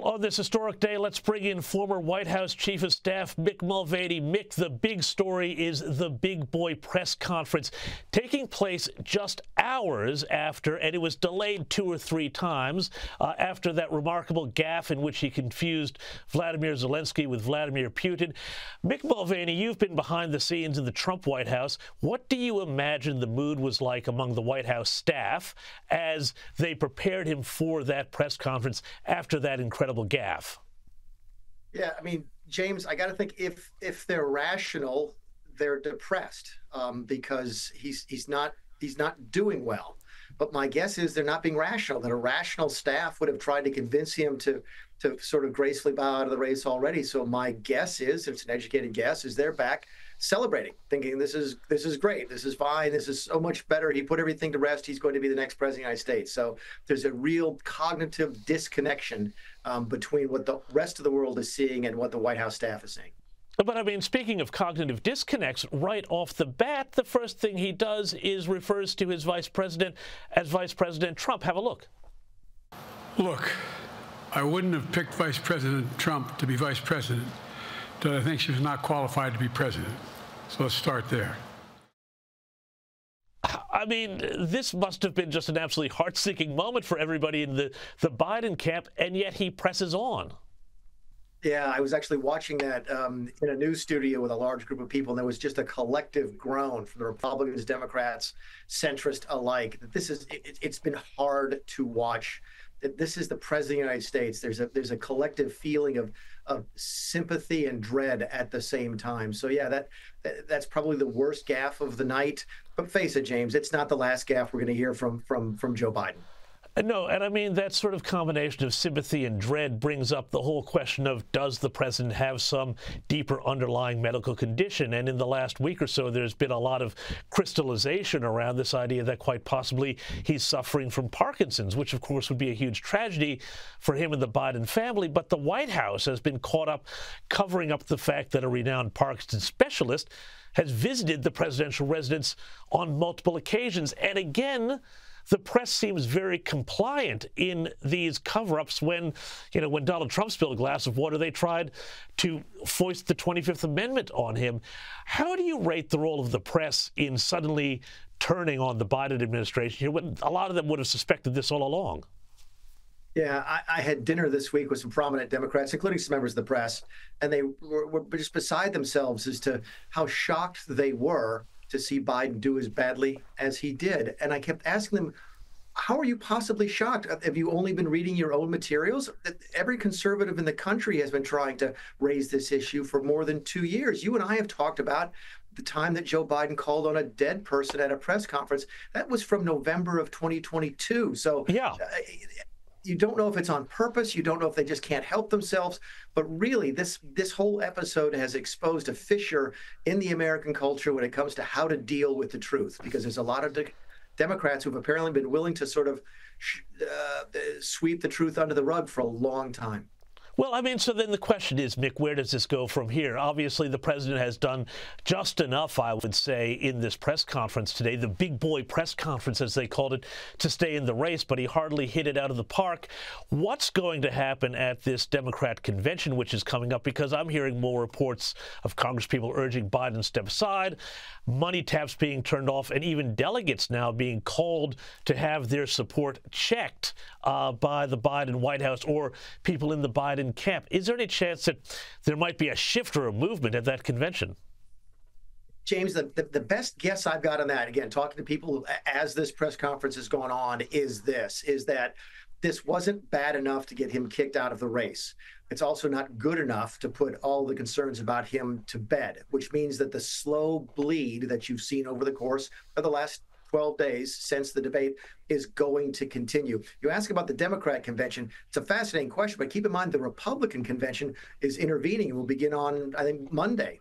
On this historic day, let's bring in former White House Chief of Staff Mick Mulvaney. Mick, the big story is the Big Boy press conference taking place just hours after, and it was delayed 2 or 3 times, after that remarkable gaffe in which he confused Volodymyr Zelenskyy with Vladimir Putin. Mick Mulvaney, you've been behind the scenes in the Trump White House. What do you imagine the mood was like among the White House staff as they prepared him for that press conference after that incredible gaffe? Yeah, I mean, James, I got to think if they're rational, they're depressed because he's not doing well. But my guess is they're not being rational. That a rational staff would have tried to convince him to sort of gracefully bow out of the race already. So my guess is, it's an educated guess, is they're back celebrating, thinking this is great, this is fine, this is so much better. He put everything to rest. He's going to be the next president of the United States. So there's a real cognitive disconnection between what the rest of the world is seeing and what the White House staff is seeing. But I mean, speaking of cognitive disconnects, right off the bat, the first thing he does is refers to his vice president as Vice President Trump. Have a look. Look, I wouldn't have picked Vice President Trump to be vice president, but I think she was not qualified to be president. So let's start there. I mean, this must have been just an absolutely heart-sinking moment for everybody in the Biden camp, and yet he presses on. Yeah, I was actually watching that in a news studio with a large group of people, and there was just a collective groan from the Republicans, Democrats, centrist alike. That it's been hard to watch. That this is the president of the United States. There's a collective feeling of sympathy and dread at the same time. So yeah, that's probably the worst gaffe of the night. But face it, James, it's not the last gaffe we're going to hear from Joe Biden. No, and I mean, that sort of combination of sympathy and dread brings up the whole question of, does the president have some deeper underlying medical condition? And in the last week or so, there's been a lot of crystallization around this idea that quite possibly he's suffering from Parkinson's, which of course would be a huge tragedy for him and the Biden family. But the White House has been caught up covering up the fact that a renowned Parkinson's specialist has visited the presidential residence on multiple occasions. And again, the press seems very compliant in these cover-ups when Donald Trump spilled a glass of water, they tried to foist the 25th Amendment on him. How do you rate the role of the press in suddenly turning on the Biden administration here when a lot of them would have suspected this all along? Yeah, I had dinner this week with some prominent Democrats, including some members of the press, and they were just beside themselves as to how shocked they were to see Biden do as badly as he did. And I kept asking them, how are you possibly shocked? Have you only been reading your own materials? Every conservative in the country has been trying to raise this issue for more than 2 years. You and I have talked about the time that Joe Biden called on a dead person at a press conference. That was from November of 2022. So yeah. You don't know if it's on purpose. You don't know if they just can't help themselves. But really, this whole episode has exposed a fissure in the American culture when it comes to how to deal with the truth, because there's a lot of Democrats who've apparently been willing to sort of sweep the truth under the rug for a long time. Well, I mean, so then the question is, Mick, where does this go from here? Obviously, the president has done just enough, I would say, in this press conference today, the big boy press conference, as they called it, to stay in the race, but he hardly hit it out of the park. What's going to happen at this Democrat convention, which is coming up? Because I'm hearing more reports of congresspeople urging Biden to step aside, money taps being turned off, and even delegates now being called to have their support checked by the Biden White House or people in the Biden camp. Is there any chance that there might be a shift or a movement at that convention? James, the best guess I've got on that, again, talking to people as this press conference has gone on, is that this wasn't bad enough to get him kicked out of the race. It's also not good enough to put all the concerns about him to bed, which means that the slow bleed that you've seen over the course of the last 12 days since the debate is going to continue. You ask about the Democrat convention. It's a fascinating question, but keep in mind the Republican convention is intervening and will begin on, I think, Monday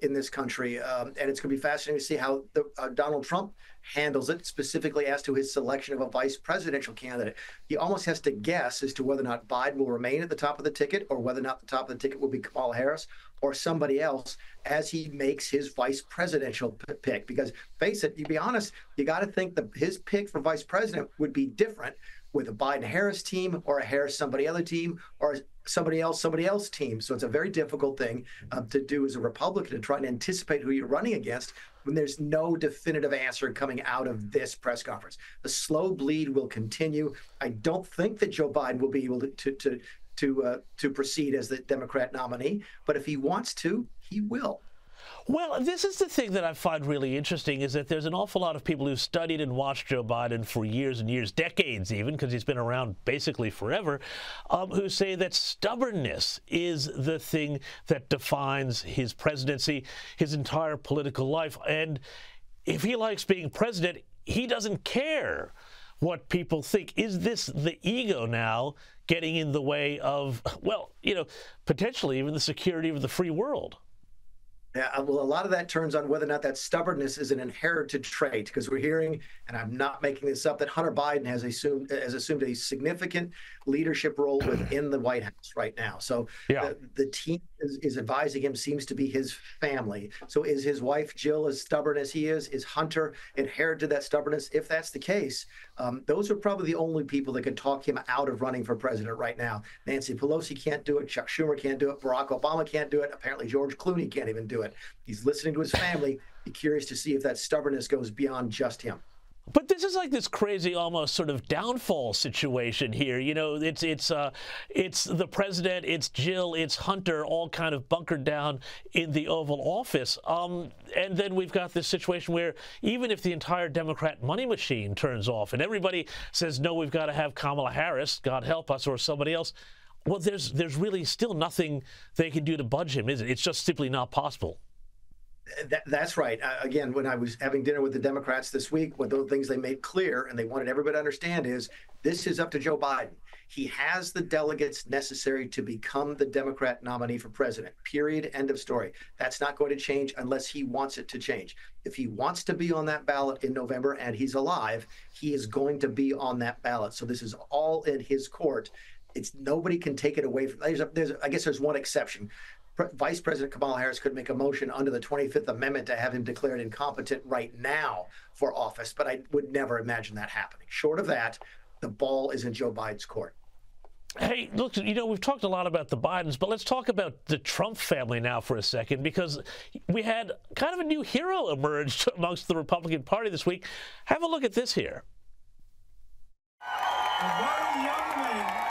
in this country. And it's going to be fascinating to see how Donald Trump handles it, specifically as to his selection of a vice presidential candidate. He almost has to guess as to whether or not Biden will remain at the top of the ticket or whether or not the top of the ticket will be Kamala Harris or somebody else as he makes his vice presidential pick. Because face it, to be honest, you got to think that his pick for vice president would be different with a Biden-Harris team or a Harris-somebody other team or somebody else team. So it's a very difficult thing to do as a Republican, to try and anticipate who you're running against when there's no definitive answer coming out of this press conference. The slow bleed will continue. I don't think that Joe Biden will be able to proceed as the Democrat nominee, but if he wants to, he will. Well, this is the thing that I find really interesting, is that there's an awful lot of people who've studied and watched Joe Biden for years and years, decades even, because he's been around basically forever, who say that stubbornness is the thing that defines his presidency, his entire political life. And if he likes being president, he doesn't care what people think. Is this the ego now getting in the way of, well, potentially even the security of the free world? Yeah, well, a lot of that turns on whether or not that stubbornness is an inherited trait, because we're hearing, and I'm not making this up, that Hunter Biden has assumed a significant leadership role within the White House right now. So the team is advising him, seems to be his family. So is his wife Jill as stubborn as he is? Is Hunter inherited that stubbornness? If that's the case, those are probably the only people that could talk him out of running for president right now. Nancy Pelosi can't do it. Chuck Schumer can't do it. Barack Obama can't do it. Apparently George Clooney can't even do it. He's listening to his family. Be curious to see if that stubbornness goes beyond just him. But this is like this crazy, almost sort of downfall situation here. It's the president, it's Jill, it's Hunter, all kind of bunkered down in the Oval Office. And then we've got this situation where even if the entire Democrat money machine turns off and everybody says, no, we've got to have Kamala Harris, God help us, or somebody else, well, there's really still nothing they can do to budge him, is it? It's just simply not possible. That's right. Again, when I was having dinner with the Democrats this week, one of the things they made clear and they wanted everybody to understand is this is up to Joe Biden. He has the delegates necessary to become the Democrat nominee for president, period, end of story. That's not going to change unless he wants it to change. If he wants to be on that ballot in November and he's alive, he is going to be on that ballot. So this is all in his court. Nobody can take it away from. I guess there's one exception. Vice President Kamala Harris could make a motion under the 25th Amendment to have him declared incompetent right now for office, but I would never imagine that happening. Short of that, the ball is in Joe Biden's court. Hey, look, we've talked a lot about the Bidens, but let's talk about the Trump family now for a second, because we had kind of a new hero emerge amongst the Republican Party this week. Have a look at this here. A very young man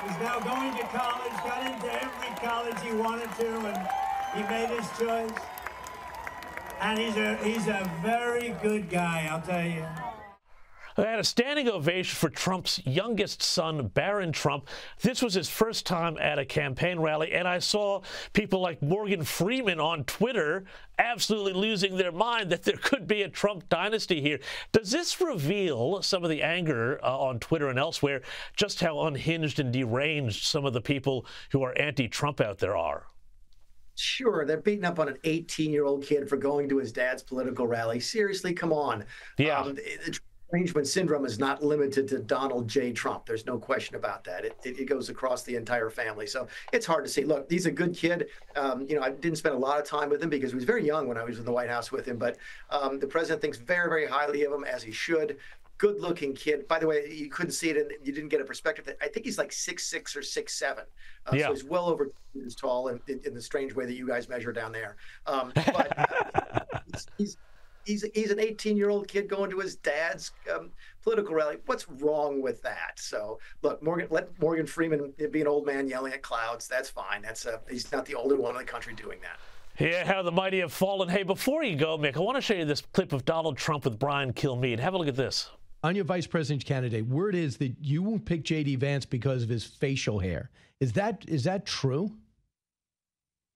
is now going to college, got into every college he wanted to, and he made his choice. And he's a very good guy, I'll tell you. I had a standing ovation for Trump's youngest son, Barron Trump. This was his first time at a campaign rally, and I saw people like Morgan Freeman on Twitter absolutely losing their mind that there could be a Trump dynasty here. Does this reveal some of the anger on Twitter and elsewhere, just how unhinged and deranged some of the people who are anti-Trump out there are? Sure, they're beating up on an 18-year-old kid for going to his dad's political rally. Seriously, come on. Yeah. Estrangement syndrome is not limited to Donald J. Trump. There's no question about that. It goes across the entire family. So it's hard to see. Look, he's a good kid. I didn't spend a lot of time with him because he was very young when I was in the White House with him. But the president thinks very, very highly of him, as he should. Good-looking kid. By the way, you couldn't see it, and you didn't get a perspective. I think he's like 6'6" or 6'7". So he's well over 2 meters tall in the strange way that you guys measure down there. He's an 18-year-old kid going to his dad's political rally. What's wrong with that? So, look, let Morgan Freeman be an old man yelling at clouds. That's fine. He's not the only one in the country doing that. Yeah, how the mighty have fallen. Hey, before you go, Mick, I want to show you this clip of Donald Trump with Brian Kilmeade. Have a look at this. On your vice president candidate, word is that you won't pick J.D. Vance because of his facial hair. Is that true?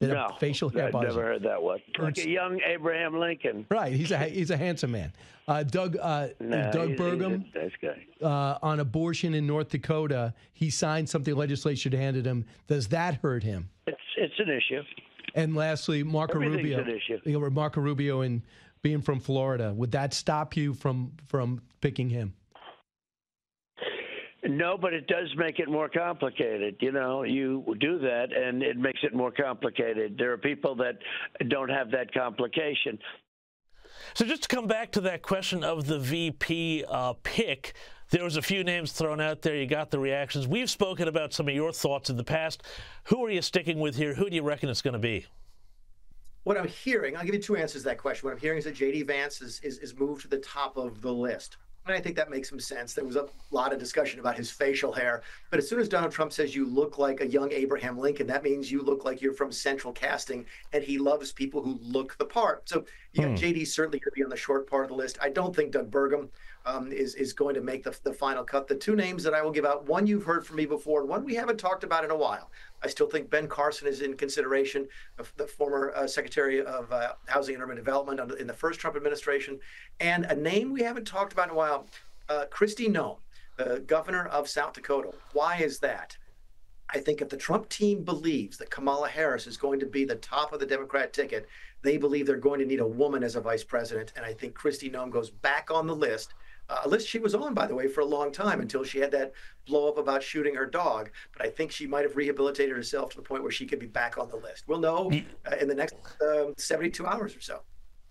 No, facial hair I've never heard that one. Like a young Abraham Lincoln. Right, he's a handsome man. Doug Burgum, he's a nice guy. On abortion in North Dakota, he signed something legislation handed him. Does that hurt him? It's an issue. And lastly, Marco Rubio. An issue. Marco Rubio and being from Florida, would that stop you from picking him? No, but it does make it more complicated. You do that, and it makes it more complicated. There are people that don't have that complication. So just to come back to that question of the VP pick, there was a few names thrown out there. You got the reactions. We've spoken about some of your thoughts in the past. Who are you sticking with here? Who do you reckon it's going to be? What I'm hearing, I'll give you two answers to that question. What I'm hearing is that J.D. Vance is moved to the top of the list. And I think that makes some sense. There was a lot of discussion about his facial hair. But as soon as Donald Trump says you look like a young Abraham Lincoln, that means you look like you're from Central Casting, and he loves people who look the part. So J.D. certainly could be on the short part of the list. I don't think Doug Burgum is going to make the final cut. The two names that I will give out, one you've heard from me before, and one we haven't talked about in a while. I still think Ben Carson is in consideration, the former Secretary of Housing and Urban Development in the first Trump administration. And a name we haven't talked about in a while, Kristi Noem, the governor of South Dakota. Why is that? I think if the Trump team believes that Kamala Harris is going to be the top of the Democrat ticket, they believe they're going to need a woman as a vice president. And I think Kristi Noem goes back on the list. A list she was on, by the way, for a long time until she had that blow up about shooting her dog. But I think she might have rehabilitated herself to the point where she could be back on the list. We'll know in the next 72 hours or so.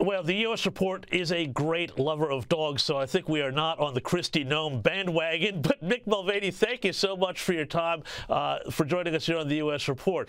Well, the U.S. report is a great lover of dogs, so I think we are not on the Kristi Noem bandwagon. But Mick Mulvaney, thank you so much for your time, for joining us here on the U.S. report.